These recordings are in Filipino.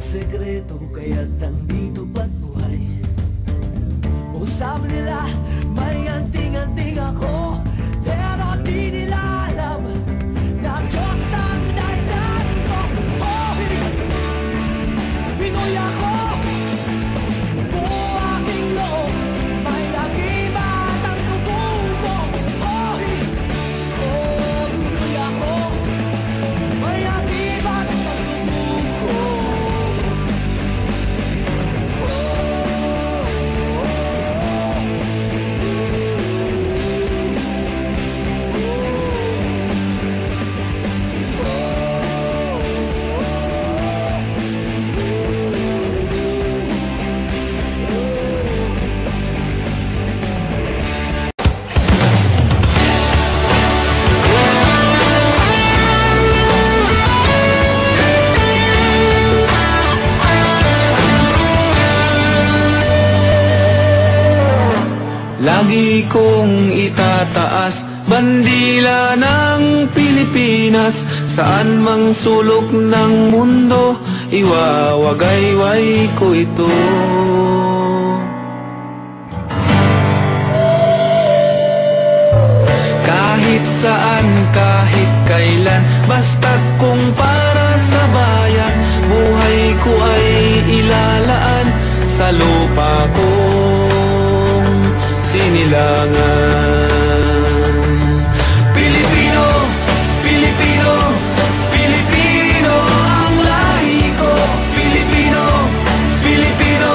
sekreto kaya't nandito ba't buhay? O sabi nila may anting-anting ako, pero di nila alam na Diyos ang dahilan ko. Oh, Pinoy ako, buo aking loob, may agibat ang dugo ko. Oh, Pinoy ako, may agibat ang dugo ko. Lagi kong itataas bandila ng Pilipinas, saan mang sulok ng mundo, iwawagayway ko ito. Kahit saan, kahit kailan, basta't kung para sa bayan, buhay ko ay ilalaan sa lupa ko sinilangan. Pilipino, Pilipino, Pilipino ang lahi ko. Pilipino, Pilipino,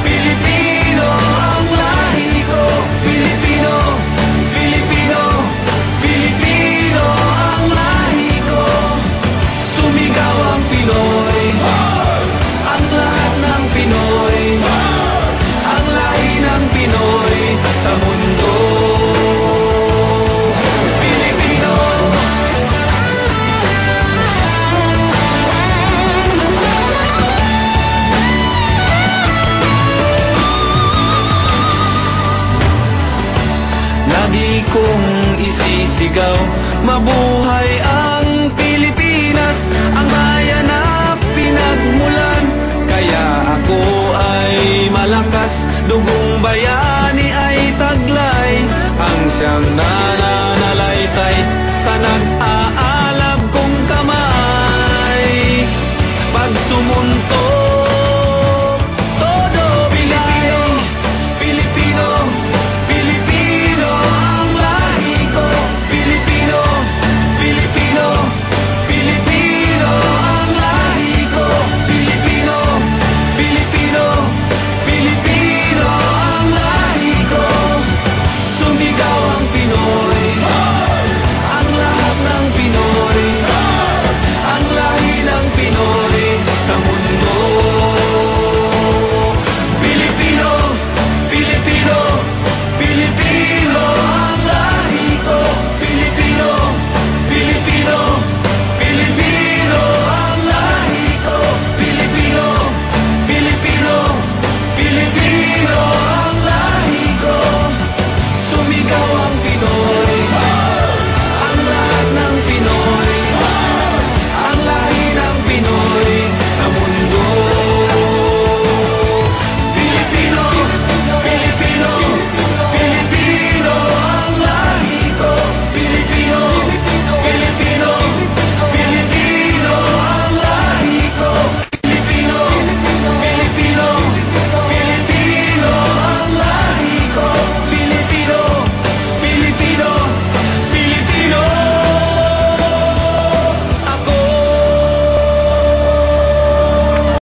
Pilipino ang lahi ko. Pilipino, Pilipino, Pilipino ang lahi ko. Sumigaw ang Pinoy, ang lahat ng Pinoy, ang lahi ng Pinoy sa mundo. Pilipino, lagi kong isisigaw, mabuhay